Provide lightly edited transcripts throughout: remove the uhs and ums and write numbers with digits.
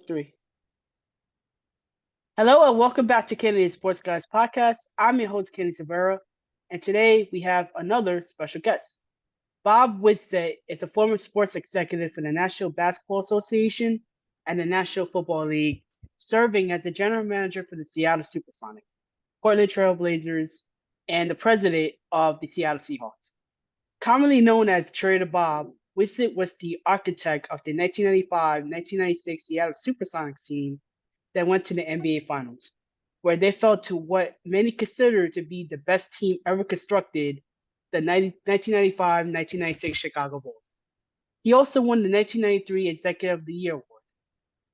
Three. Hello and welcome back to Kennedy's Sports Guys podcast. I'm your host, Kenny Severa, and today we have another special guest. Bob Whitsitt is a former sports executive for the National Basketball Association and the National Football League, serving as the general manager for the Seattle SuperSonics, Portland Trail Blazers, and the president of the Seattle Seahawks. Commonly known as Trader Bob, Whitsitt was the architect of the 1995-1996 Seattle SuperSonics team that went to the NBA Finals, where they fell to what many consider to be the best team ever constructed, the 1995-1996 Chicago Bulls. He also won the 1993 Executive of the Year Award.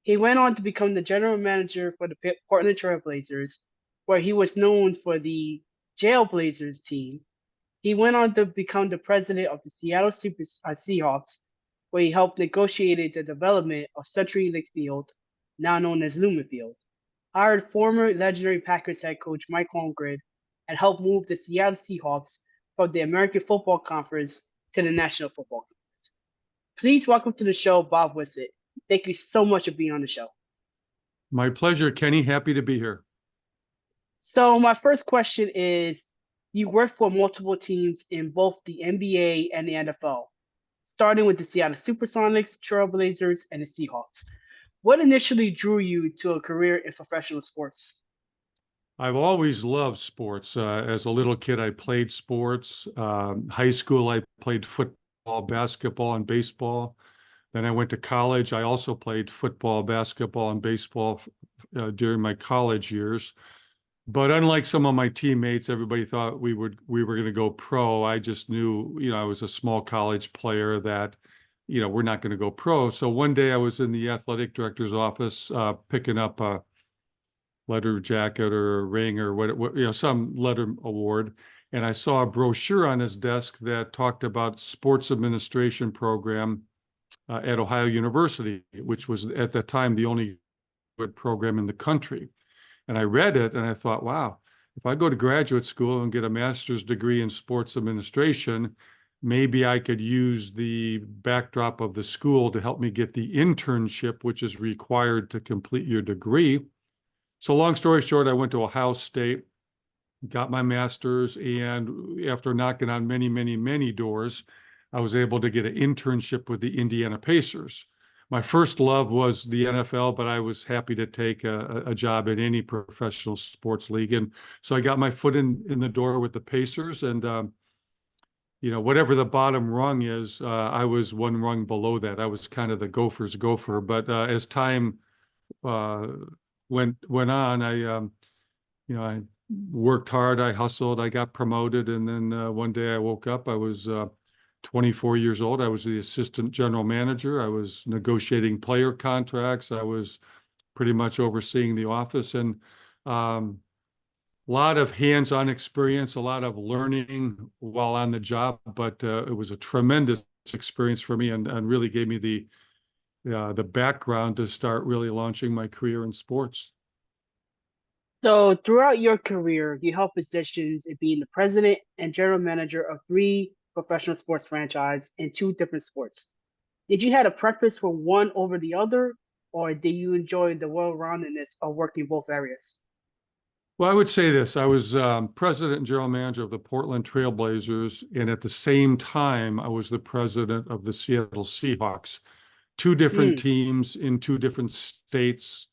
He went on to become the general manager for the Portland Trail Blazers, where he was known for the Jail Blazers team. He went on to become the president of the Seattle Seahawks, where he helped negotiate the development of CenturyLink Field, now known as Lumen Field, hired former legendary Packers head coach Mike Holmgren, and helped move the Seattle Seahawks from the American Football Conference to the National Football Conference. Please welcome to the show, Bob Whitsitt. Thank you so much for being on the show. My pleasure, Kenny. Happy to be here. So my first question is, you worked for multiple teams in both the NBA and the NFL, starting with the Seattle SuperSonics, Trailblazers, and the Seahawks. What initially drew you to a career in professional sports? I've always loved sports. As a little kid, I played sports. High school, I played football, basketball, and baseball. Then I went to college. I also played football, basketball, and baseball during my college years. But unlike some of my teammates, everybody thought we were going to go pro. I just knew, I was a small college player that, we're not going to go pro. So one day I was in the athletic director's office picking up a letter jacket or a ring or what, some letter award. And I saw a brochure on his desk that talked about sports administration program at Ohio University, which was at that time the only good program in the country. And I read it and I thought, wow, if I go to graduate school and get a master's degree in sports administration, maybe I could use the backdrop of the school to help me get the internship, which is required to complete your degree. So long story short, I went to Ohio State, got my master's, and after knocking on many, many, many doors, I was able to get an internship with the Indiana Pacers. My first love was the NFL, but I was happy to take a job in any professional sports league. And so I got my foot in the door with the Pacers, and whatever the bottom rung is, I was one rung below that. I was kind of the gopher's gopher. But as time went on, I worked hard, I hustled, I got promoted, and then one day I woke up. I was 24 years old. I was the assistant general manager. I was negotiating player contracts. I was pretty much overseeing the office, and a lot of hands-on experience, a lot of learning while on the job, but it was a tremendous experience for me and really gave me the background to start really launching my career in sports. So throughout your career, you held positions in being the president and general manager of 3 professional sports franchises in 2 different sports. Did you have a preference for one over the other, or did you enjoy the well-roundedness of working in both areas? Well, I would say this. I was president and general manager of the Portland Trail Blazers, and at the same time, I was the president of the Seattle Seahawks. 2 different teams in 2 different states,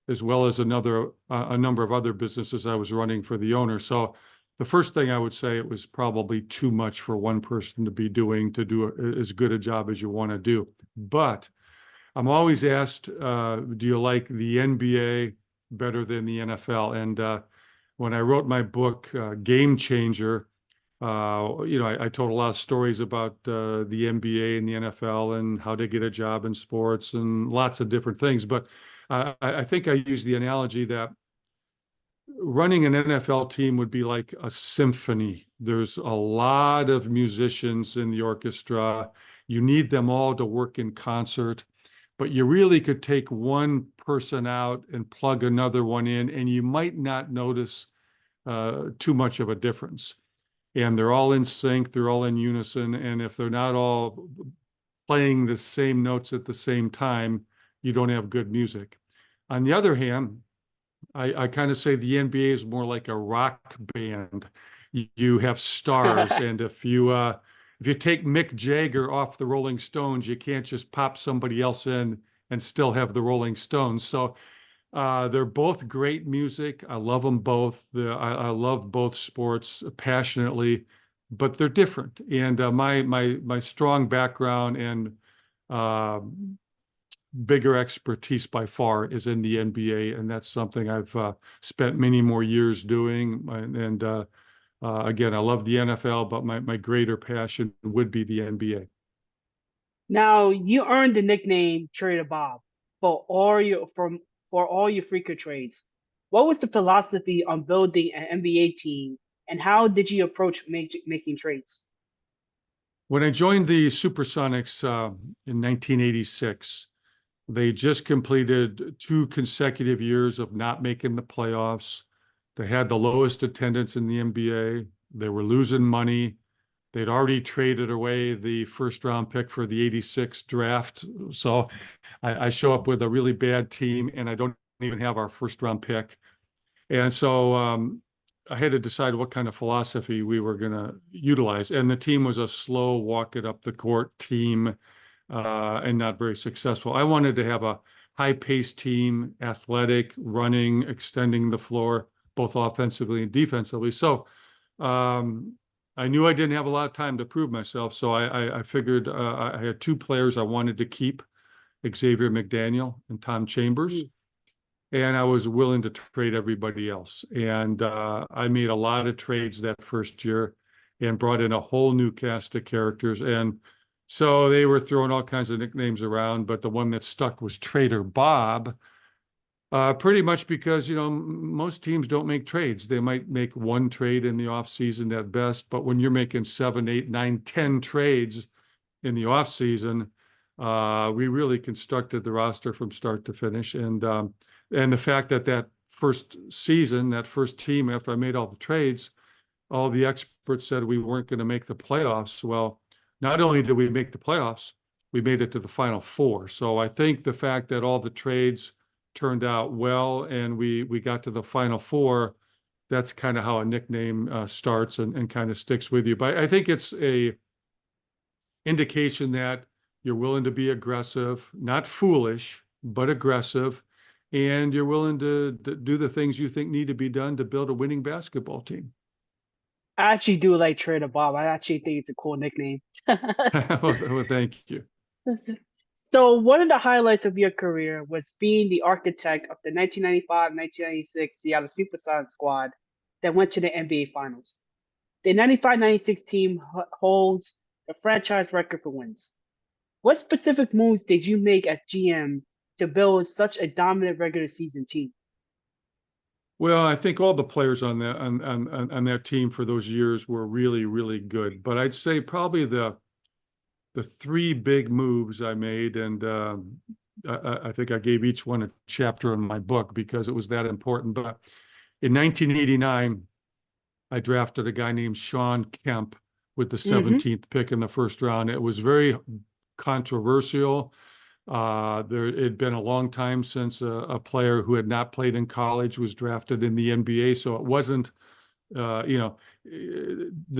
as well as a number of other businesses I was running for the owner. So the first thing I would say, it was probably too much for one person to be doing to do as good a job as you want to do. But I'm always asked, do you like the NBA better than the NFL? And when I wrote my book, Game Changer, I told a lot of stories about the NBA and the NFL and how to get a job in sports and lots of different things. But I think I used the analogy that running an NFL team would be like a symphony. There's a lot of musicians in the orchestra. You need them all to work in concert, but you really could take one person out and plug another one in, and you might not notice too much of a difference. And they're all in sync, they're all in unison, and if they're not all playing the same notes at the same time, you don't have good music. On the other hand, I kind of say the NBA is more like a rock band. You have stars, and if you take Mick Jagger off the Rolling Stones, you can't just pop somebody else in and still have the Rolling Stones. So they're both great music. I love them both. I love both sports passionately, but they're different. And my strong background and uh, bigger expertise by far is in the NBA, and that's something I've spent many more years doing. Again, I love the NFL, but my greater passion would be the NBA. Now, you earned the nickname Trader Bob for all your freaker trades. What was the philosophy on building an NBA team, and how did you approach making trades? When I joined the SuperSonics in 1986, they just completed 2 consecutive years of not making the playoffs. They had the lowest attendance in the NBA. They were losing money. They'd already traded away the first round pick for the 86 draft. So I show up with a really bad team, and I don't even have our first round pick. And so I had to decide what kind of philosophy we were going to utilize. And the team was a slow walk it up the court team and not very successful. I wanted to have a high-paced team, athletic, running, extending the floor, both offensively and defensively. So I knew I didn't have a lot of time to prove myself. So I figured I had 2 players I wanted to keep, Xavier McDaniel and Tom Chambers. Hmm. And I was willing to trade everybody else. And I made a lot of trades that first year and brought in a whole new cast of characters. And so they were throwing all kinds of nicknames around, but the one that stuck was Trader Bob, pretty much because, most teams don't make trades. They might make 1 trade in the offseason at best, but when you're making 7, 8, 9, 10 trades in the offseason, we really constructed the roster from start to finish. And the fact that first season, that first team, after I made all the trades, all the experts said we weren't going to make the playoffs. Well, not only did we make the playoffs, we made it to the Final Four. So I think the fact that all the trades turned out well and we got to the Final Four, that's kind of how a nickname starts and kind of sticks with you. But I think it's a indication that you're willing to be aggressive, not foolish, but aggressive, and you're willing to do the things you think need to be done to build a winning basketball team. I actually do like Trader Bob. I actually think it's a cool nickname. Well, thank you. So, one of the highlights of your career was being the architect of the 1995-1996 Seattle SuperSonics squad that went to the NBA Finals. The 95-96 team holds the franchise record for wins. What specific moves did you make as GM to build such a dominant regular season team? Well, I think all the players on that team for those years were really, really good. But I'd say probably the 3 big moves I made, and I think I gave each one a chapter in my book because it was that important. But in 1989, I drafted a guy named Sean Kemp with the Mm-hmm. 17th pick in the first round. It was very controversial. It had been a long time since a player who had not played in college was drafted in the NBA. So it wasn't, the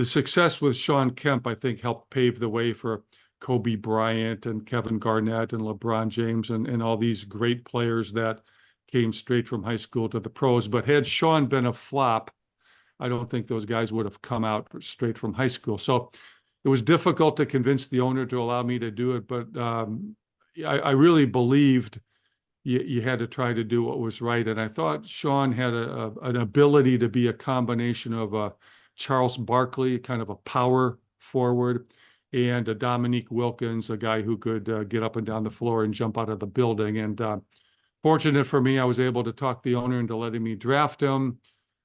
success with Sean Kemp, I think, helped pave the way for Kobe Bryant and Kevin Garnett and LeBron James and all these great players that came straight from high school to the pros. But had Sean been a flop, I don't think those guys would have come out straight from high school. So it was difficult to convince the owner to allow me to do it, but I really believed you had to try to do what was right. And I thought Sean had an ability to be a combination of Charles Barkley, kind of a power forward, and a Dominique Wilkins, a guy who could get up and down the floor and jump out of the building. And fortunate for me, I was able to talk the owner into letting me draft him.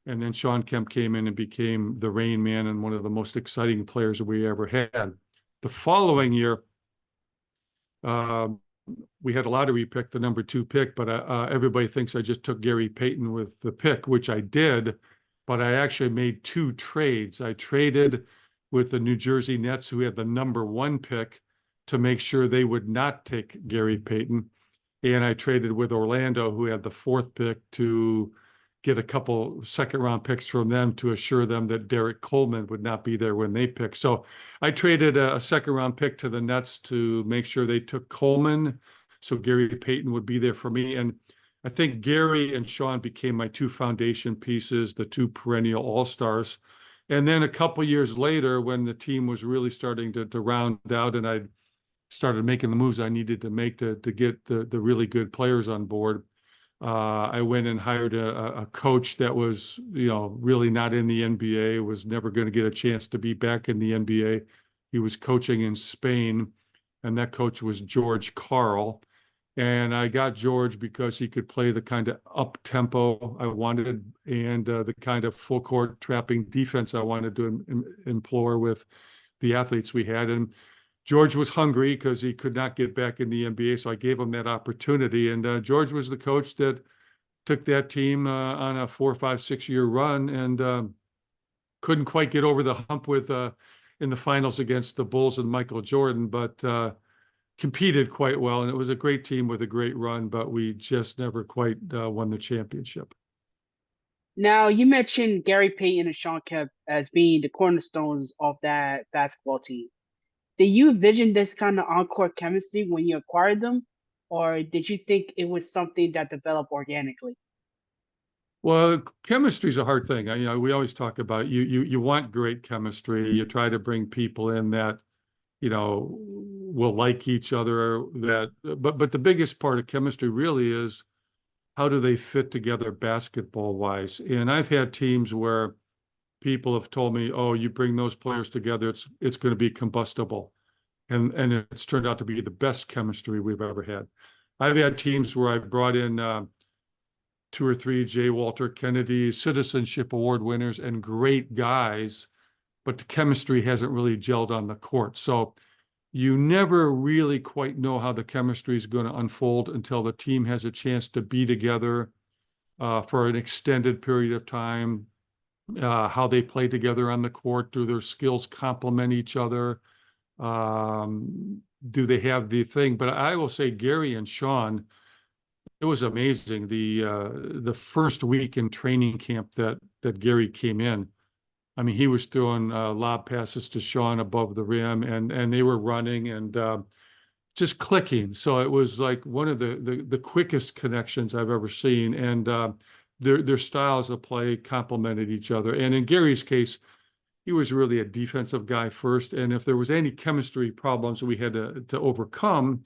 And then Sean Kemp came in and became the Rain Man and one of the most exciting players we ever had. The following year, we had a lottery pick, the number 2 pick, but everybody thinks I just took Gary Payton with the pick, which I did, but I actually made 2 trades. I traded with the New Jersey Nets, who had the number 1 pick, to make sure they would not take Gary Payton. And I traded with Orlando, who had the fourth pick, to get a couple second-round picks from them to assure them that Derek Coleman would not be there when they picked. So I traded a second-round pick to the Nets to make sure they took Coleman, so Gary Payton would be there for me. And I think Gary and Sean became my two foundation pieces, the two perennial all-stars. And then a couple years later, when the team was really starting to round out and I started making the moves I needed to make to get the really good players on board, I went and hired a coach that was, really not in the NBA, was never going to get a chance to be back in the NBA. He was coaching in Spain, and that coach was George Karl. And I got George because he could play the kind of up tempo I wanted and the kind of full court trapping defense I wanted to employ with the athletes we had. And George was hungry because he could not get back in the NBA, so I gave him that opportunity. And George was the coach that took that team on a 4, 5, 6 year run and couldn't quite get over the hump with in the finals against the Bulls and Michael Jordan, but competed quite well. And it was a great team with a great run, but we just never quite won the championship. Now, you mentioned Gary Payton and Sean Kemp as being the cornerstones of that basketball team. Did you envision this kind of on-court chemistry when you acquired them, or did you think it was something that developed organically? Well, chemistry is a hard thing. We always talk about you want great chemistry. You try to bring people in that, will like each other. But the biggest part of chemistry really is how do they fit together basketball wise. And I've had teams where people have told me, "Oh, you bring those players together, it's going to be combustible," and it's turned out to be the best chemistry we've ever had. I've had teams where I brought in two or three J. Walter Kennedy Citizenship Award winners and great guys, but the chemistry hasn't really gelled on the court. So you never really quite know how the chemistry is going to unfold until the team has a chance to be together for an extended period of time. How they play together on the court, do their skills complement each other? Do they have the thing? But I will say Gary and Sean, it was amazing. The first week in training camp that Gary came in, I mean, he was throwing lob passes to Sean above the rim, and they were running and just clicking. So it was like one of the quickest connections I've ever seen, and their styles of play complemented each other. And in Gary's case, he was really a defensive guy first, and if there was any chemistry problems we had to overcome,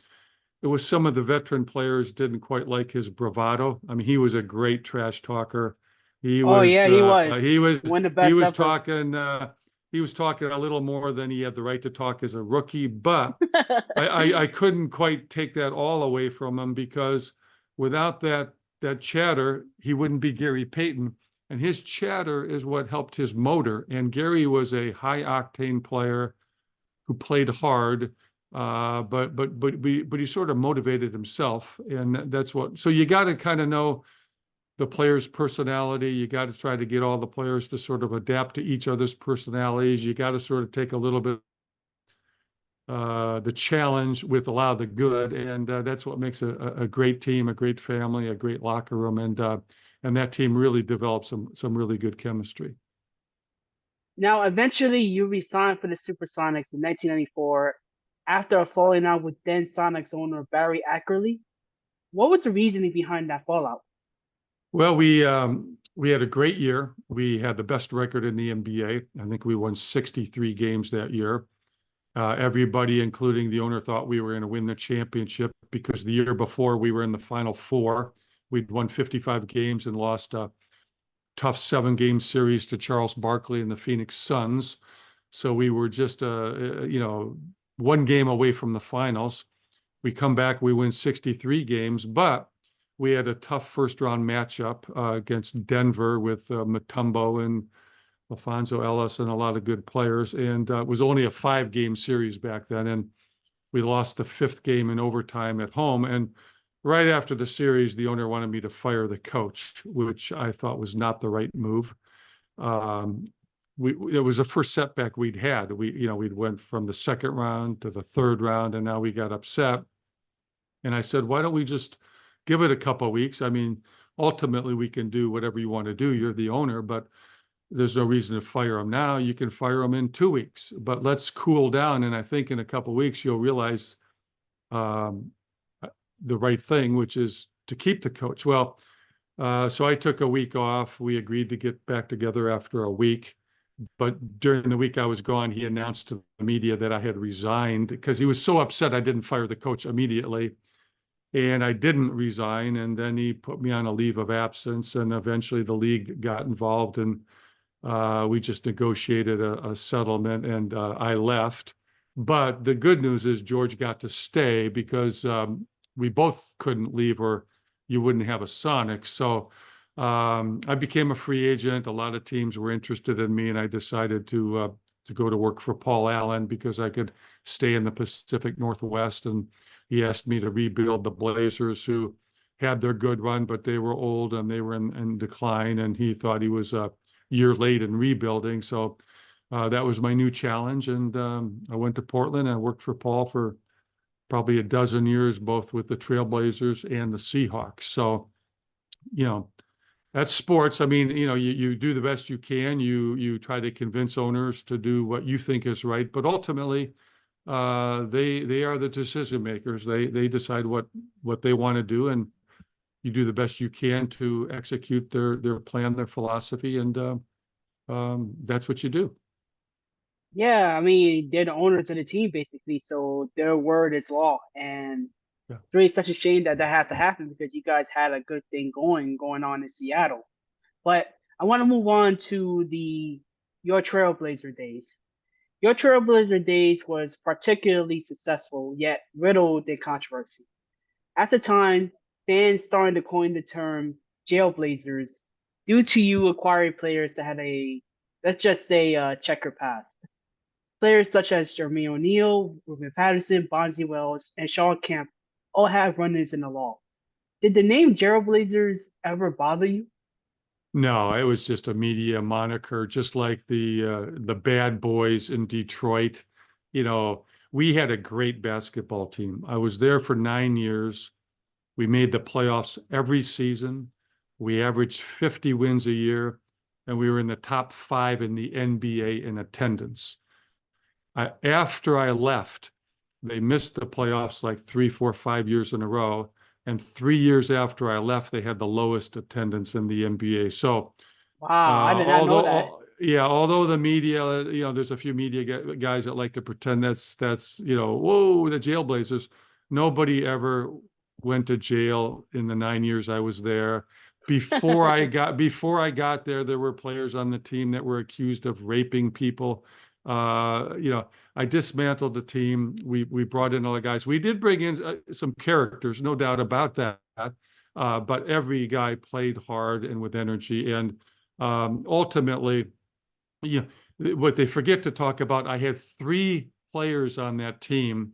it was some of the veteran players didn't quite like his bravado. I mean, he was a great trash talker. He Oh was yeah, he uh, was he was one of the he best was ever. talking he was talking a little more than he had the right to talk as a rookie, but I couldn't quite take that all away from him because without that chatter, he wouldn't be Gary Payton. And his chatter is what helped his motor. And Gary was a high octane player who played hard, but he sort of motivated himself, and that's what. So you got to kind of know the player's personality. You got to try to get all the players to sort of adapt to each other's personalities. You got to sort of take a little bit the challenge with a lot of the good, and that's what makes a great team, a great family, a great locker room, and that team really developed some really good chemistry. Now, eventually, you resigned for the SuperSonics in 1994 after a falling out with then Sonics owner Barry Ackerley. What was the reasoning behind that fallout? Well, we had a great year. We had the best record in the NBA. I think we won 63 games that year. Everybody, including the owner, thought we were going to win the championship because the year before we were in the Final Four. We'd won 55 games and lost a tough 7-game series to Charles Barkley and the Phoenix Suns. So we were just, one game away from the finals. We come back, we win 63 games, but we had a tough first-round matchup against Denver with Mutombo and Alfonso Ellis and a lot of good players. And it was only a 5-game series back then. And we lost the 5th game in overtime at home. And right after the series, the owner wanted me to fire the coach, which I thought was not the right move. It was the first setback we'd had. We'd went from the second round to the third round, and now we got upset. And I said, why don't we just give it a couple of weeks? I mean, ultimately, we can do whatever you want to do. You're the owner, but there's no reason to fire him now. You can fire him in 2 weeks, but let's cool down. And I think in a couple of weeks, you'll realize um, the right thing, which is to keep the coach. Well, so I took a week off. We agreed to get back together after a week. But during the week I was gone, he announced to the media that I had resigned because he was so upset I didn't fire the coach immediately. And I didn't resign. And then he put me on a leave of absence. And eventually the league got involved and we just negotiated a settlement and I left. But the good news is George got to stay because we both couldn't leave or you wouldn't have a Sonics. So I became a free agent. A lot of teams were interested in me, and I decided to go to work for Paul Allen because I could stay in the Pacific Northwest. And he asked me to rebuild the Blazers, who had their good run, but they were old and they were in decline. And he thought he was a year late in rebuilding. So that was my new challenge. And I went to Portland and I worked for Paul for probably a dozen years, both with the Trailblazers and the Seahawks. So, you know, that's sports. I mean, you know, you do the best you can. You try to convince owners to do what you think is right, but ultimately, they are the decision makers. They decide what they want to do, and you do the best you can to execute their plan, their philosophy, and that's what you do. Yeah, I mean, they're the owners of the team basically, so their word is law. And Yeah. it's really such a shame that that had to happen because you guys had a good thing going on in Seattle. But I want to move on to the your Trailblazer days. Your Trailblazer days was particularly successful, yet riddled in controversy. At the time, fans started to coin the term jailblazers due to you acquiring players that had a, let's just say, a checker path. Players such as Jermaine O'Neal, Ruben Patterson, Bonzi Wells, and Sean Kemp all have run-ins in the law. Did the name Jailblazers ever bother you? No, it was just a media moniker, just like the bad boys in Detroit. You know, we had a great basketball team. I was there for 9 years. We made the playoffs every season. We averaged 50 wins a year, and we were in the top 5 in the NBA in attendance. After I left, they missed the playoffs like 3, 4, 5 years in a row. And 3 years after I left, they had the lowest attendance in the NBA. So, Wow, I did not know that. yeah, although the media, there's a few media guys that like to pretend that's, whoa, the Jailblazers. Nobody ever went to jail in the 9 years I was there. Before I got there, there were players on the team that were accused of raping people. Uh, you know, I dismantled the team. We brought in other guys. We did bring in some characters, no doubt about that. But every guy played hard and with energy. And ultimately, what they forget to talk about, I had 3 players on that team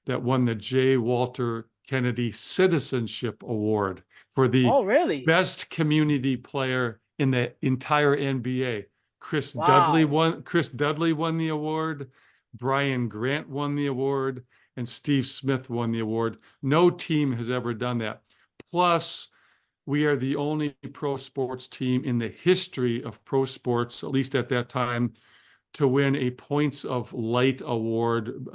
that won the J. Walter Kennedy Citizenship Award for the Oh, really? best community player in the entire NBA. Wow. Chris Dudley won the award, Brian Grant won the award, and Steve Smith won the award. No team has ever done that. Plus, we are the only pro sports team in the history of pro sports, at least at that time, to win a Points of Light award,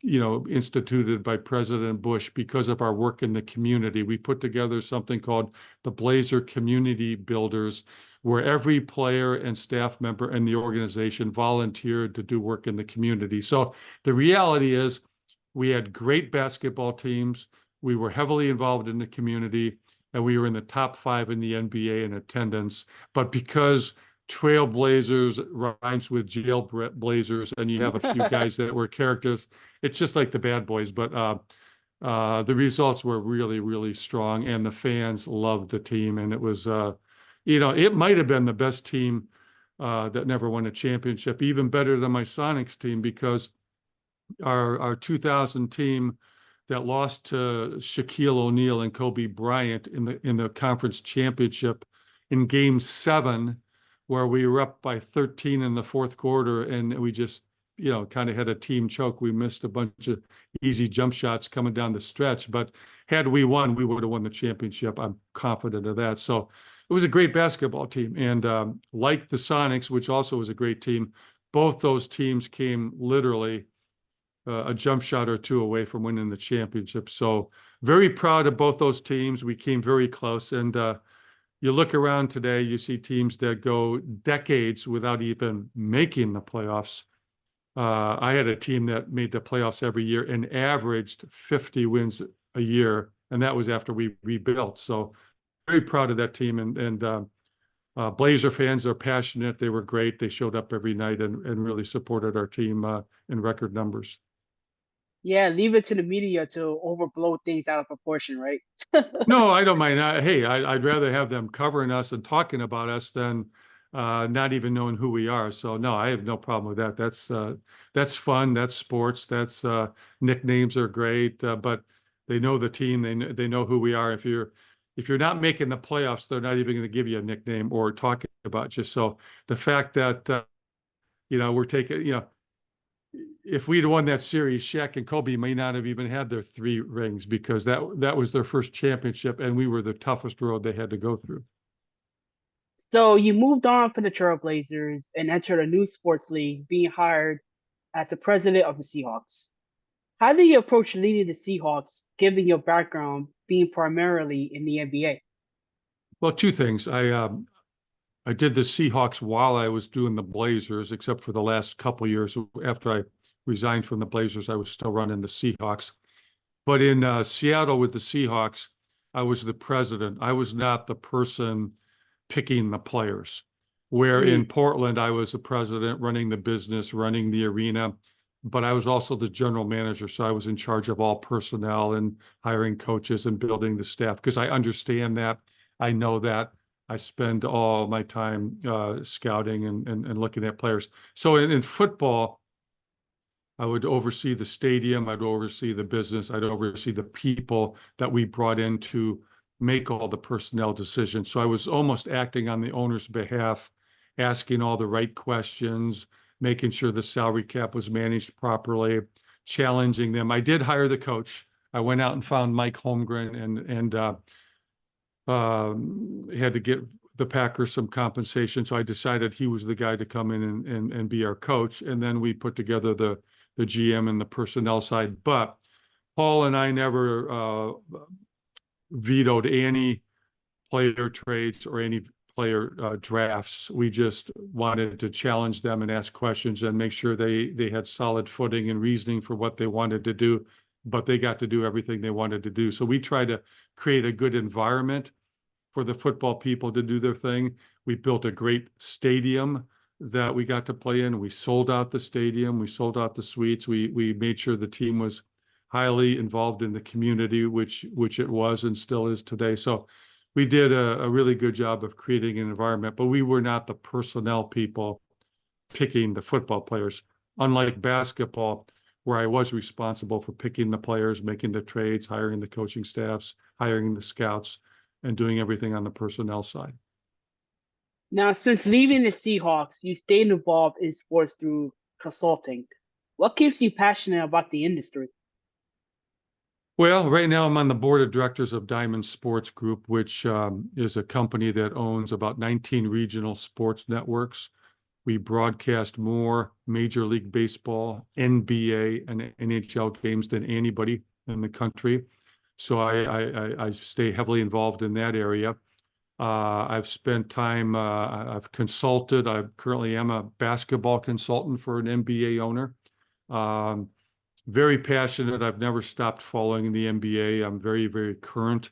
instituted by President Bush because of our work in the community. We put together something called the Blazer Community Builders, where every player and staff member in the organization volunteered to do work in the community. So the reality is we had great basketball teams. We were heavily involved in the community, and we were in the top 5 in the NBA in attendance. But because Trailblazers rhymes with jail blazers, and you have a few guys that were characters. It's just like the bad boys, but the results were really, really strong, and the fans loved the team. And it was, it might have been the best team that never won a championship, even better than my Sonics team, because our 2000 team that lost to Shaquille O'Neal and Kobe Bryant in the conference championship in Game 7, where we were up by 13 in the fourth quarter, and we just, kind of had a team choke. We missed a bunch of easy jump shots coming down the stretch, but had we won, we would have won the championship. I'm confident of that. So it was a great basketball team. And like the Sonics, which also was a great team, both those teams came literally a jump shot or two away from winning the championship. So very proud of both those teams. We came very close. And you look around today, you see teams that go decades without even making the playoffs. I had a team that made the playoffs every year and averaged 50 wins a year, and that was after we rebuilt. So very proud of that team. And Blazer fans are passionate. They were great. They showed up every night and really supported our team in record numbers. Yeah, leave it to the media to overblow things out of proportion, right? No, I don't mind. Hey, I'd rather have them covering us and talking about us than not even knowing who we are. So no, I have no problem with that. That's fun. That's sports. That's nicknames are great, but they know the team. They know who we are. If you're not making the playoffs, they're not even going to give you a nickname or talking about you. So the fact that we're taking if we'd won that series, Shaq and Kobe may not have even had their 3 rings because that was their first championship, and we were the toughest road they had to go through. So you moved on from the Trailblazers and entered a new sports league, being hired as the president of the Seahawks. How do you approach leading the Seahawks, given your background being primarily in the NBA? Well, 2 things. I did the Seahawks while I was doing the Blazers, except for the last couple years after I resigned from the Blazers, I was still running the Seahawks. But in Seattle with the Seahawks, I was the president. I was not the person picking the players. Where in Portland, I was the president running the business, running the arena, but I was also the general manager. So I was in charge of all personnel and hiring coaches and building the staff because I understand that. I know that. I spend all my time scouting and looking at players. So in football, I would oversee the stadium. I'd oversee the business. I'd oversee the people that we brought in to make all the personnel decisions. So I was almost acting on the owner's behalf, asking all the right questions, making sure the salary cap was managed properly, challenging them. I did hire the coach. I went out and found Mike Holmgren and had to get the Packers some compensation. So I decided he was the guy to come in and be our coach. And then we put together the GM and the personnel side. But Paul and I never vetoed any player trades or any player drafts. We just wanted to challenge them and ask questions and make sure they had solid footing and reasoning for what they wanted to do, but they got to do everything they wanted to do. So we try to create a good environment for the football people to do their thing. We built a great stadium that we got to play in. We sold out the stadium. We sold out the suites. We made sure the team was highly involved in the community, which it was and still is today. So we did a really good job of creating an environment, but we were not the personnel people picking the football players. Unlike basketball, where I was responsible for picking the players, making the trades, hiring the coaching staffs, hiring the scouts, and doing everything on the personnel side. Now, since leaving the Seahawks, you stayed involved in sports through consulting. What keeps you passionate about the industry? Well, right now I'm on the board of directors of Diamond Sports Group, which is a company that owns about 19 regional sports networks. We broadcast more Major League Baseball, NBA, and NHL games than anybody in the country. So I stay heavily involved in that area. I've spent time, I've consulted. I currently am a basketball consultant for an NBA owner. Very passionate. I've never stopped following the NBA. I'm very, very current.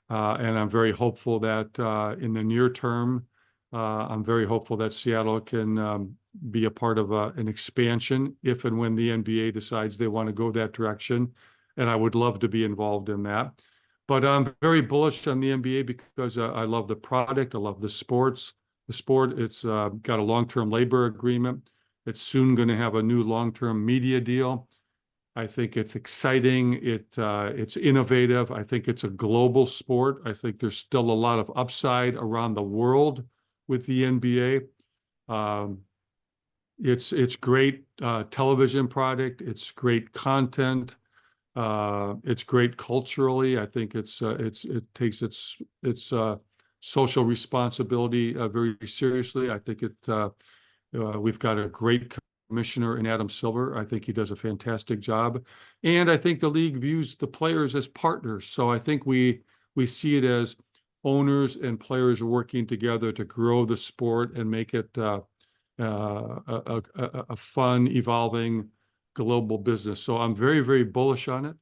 And I'm very hopeful that in the near term, I'm very hopeful that Seattle can be a part of an expansion if and when the NBA decides they want to go that direction. And I would love to be involved in that. But I'm very bullish on the NBA because I love the product. I love the sports. The sport, it's got a long-term labor agreement. It's soon going to have a new long-term media deal. I think it's exciting. It's innovative. I think it's a global sport. I think there's still a lot of upside around the world with the NBA. It's great television product. It's great content. It's great culturally. I think it takes its social responsibility very seriously. I think we've got a great commissioner in Adam Silver. I think he does a fantastic job, and I think the league views the players as partners. So I think we see it as owners and players working together to grow the sport and make it a fun, evolving global business. So I'm very, very bullish on it.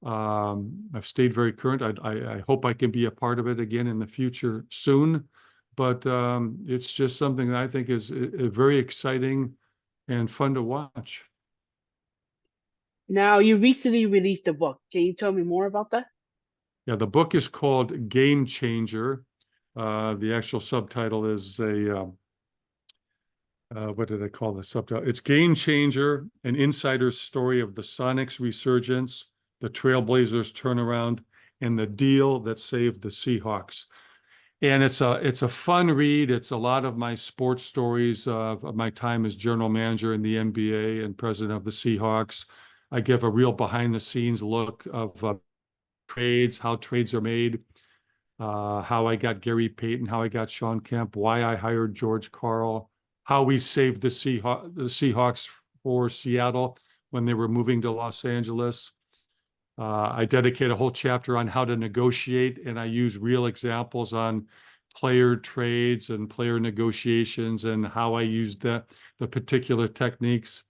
I've stayed very current. I hope I can be a part of it again in the future soon. But it's just something that I think is very exciting and fun to watch. Now, you recently released a book. Can you tell me more about that? Yeah, the book is called Game Changer. The actual subtitle is what did I call the subtitle? It's Game Changer, an insider's story of the Sonics resurgence, the Trailblazers turnaround, and the deal that saved the Seahawks. And it's a fun read. It's a lot of my sports stories of my time as general manager in the NBA and president of the Seahawks. I give a real behind the scenes look of trades, how trades are made, how I got Gary Payton, how I got Sean Kemp, why I hired George Karl, how we saved the Seahawks for Seattle when they were moving to Los Angeles. I dedicate a whole chapter on how to negotiate, and I use real examples on player trades and player negotiations and how I used the particular techniques.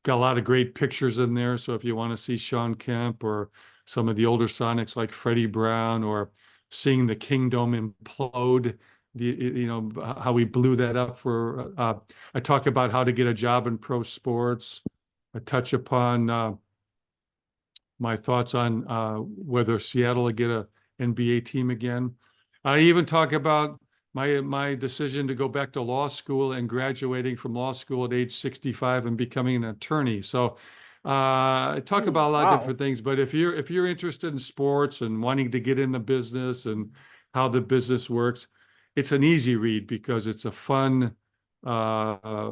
Got a lot of great pictures in there. So if you want to see Sean Kemp or some of the older Sonics like Freddie Brown or seeing the Kingdom implode, how we blew that up for. I talk about how to get a job in pro sports. I touch upon my thoughts on whether Seattle will get a NBA team again. I even talk about my decision to go back to law school and graduating from law school at age 65 and becoming an attorney. So I talk Oh, about a lot of wow. different things, but if you're interested in sports and wanting to get in the business and how the business works, it's an easy read because it's a fun uh,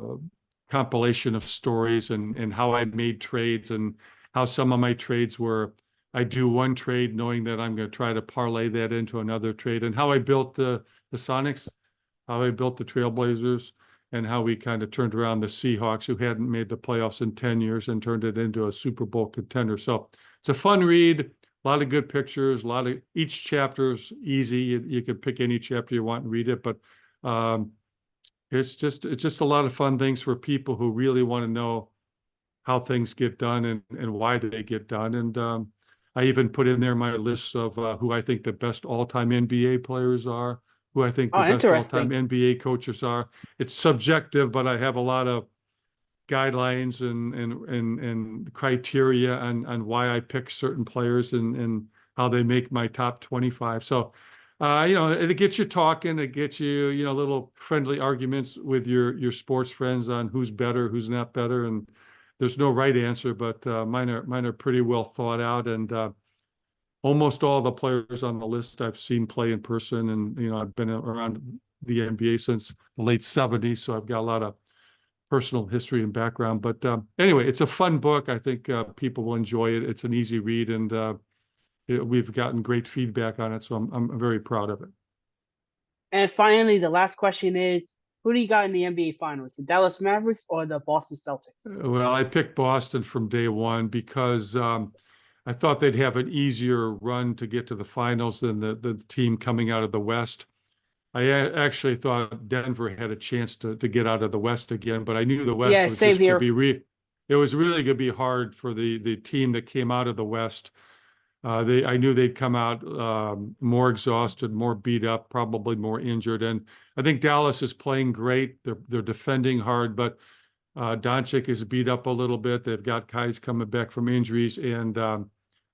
compilation of stories and how I made trades and how some of my trades were I do one trade knowing that I'm going to try to parlay that into another trade, and how I built the Sonics, how I built the Trailblazers, and how we kind of turned around the Seahawks, who hadn't made the playoffs in 10 years, and turned it into a Super Bowl contender. So it's a fun read, a lot of good pictures, each chapter's easy. You can pick any chapter you want and read it, but um, it's just a lot of fun things for people who really want to know how things get done and why they get done. And I even put in there my lists of who I think the best all-time NBA players are, who I think the Oh, best all-time interesting. NBA coaches are. It's subjective, but I have a lot of guidelines and criteria on why I pick certain players and how they make my top 25. So, it gets you talking, it gets you, little friendly arguments with your sports friends on who's better, who's not better. And there's no right answer, but mine are pretty well thought out. And almost all the players on the list I've seen play in person. And, I've been around the NBA since the late 70s. So I've got a lot of personal history and background. But anyway, it's a fun book. I think people will enjoy it. It's an easy read, and we've gotten great feedback on it. So I'm very proud of it. And finally, the last question is, who do you got in the NBA Finals, the Dallas Mavericks or the Boston Celtics? Well, I picked Boston from day one because I thought they'd have an easier run to get to the finals than the team coming out of the West. I actually thought Denver had a chance to get out of the West again, but I knew the West Yeah, was same just going to here. be it was really going to be hard for the team that came out of the West. I knew they'd come out more exhausted, more beat up, probably more injured, and I think Dallas is playing great. They're defending hard, but Doncic is beat up a little bit. They've got guys coming back from injuries, and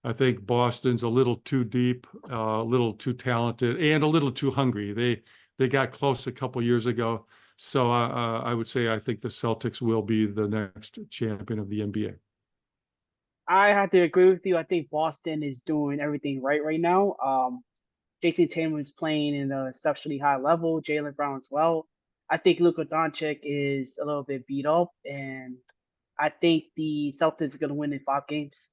I think Boston's a little too deep, a little too talented, and a little too hungry. They got close a couple years ago, so I would say I think the Celtics will be the next champion of the NBA. I have to agree with you. I think Boston is doing everything right now. Jason Tatum is playing in an exceptionally high level. Jaylen Brown as well. I think Luka Doncic is a little bit beat up, and I think the Celtics are going to win in 5 games.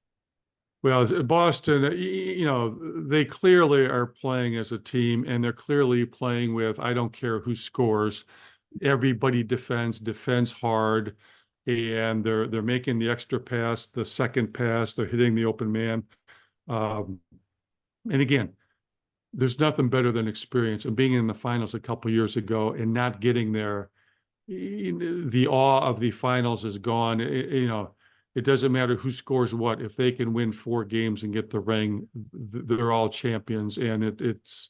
Well, Boston, they clearly are playing as a team, and they're clearly playing with, I don't care who scores. Everybody defends hard, and they're making the extra pass, the second pass, they're hitting the open man. And again, there's nothing better than experience and being in the finals a couple years ago and not getting there. The awe of the finals is gone. It doesn't matter who scores what. If they can win 4 games and get the ring, they're all champions. And it's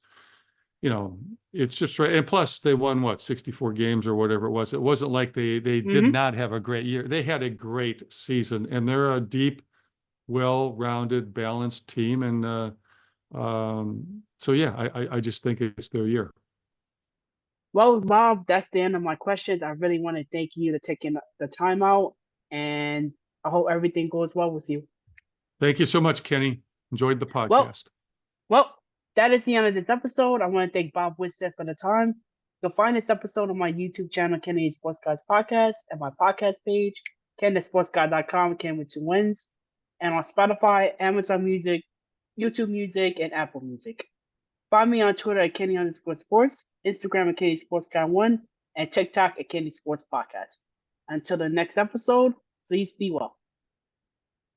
just right. And plus, they won what, 64 games or whatever it was. It wasn't like they did Mm-hmm. not have a great year. They had a great season, and they're a deep, well-rounded, balanced team. And so yeah, I just think it's their year. Well, Bob, that's the end of my questions. I really want to thank you for taking the time out, and I hope everything goes well with you. Thank you so much, Kenny. Enjoyed the Well, podcast. well, that is the end of this episode. I want to thank Bob Whitsitt for the time. You can find this episode on my YouTube channel, Kenny Sports Guys Podcast, and my podcast page, KennySportsGuy.com, Ken with 2 wins, and on Spotify, Amazon Music, YouTube Music, and Apple Music. Find me on Twitter at Kenny_sports, Instagram at Kenny Sports Guy 1, and TikTok at Kenny Sports Podcast. Until the next episode, please be well.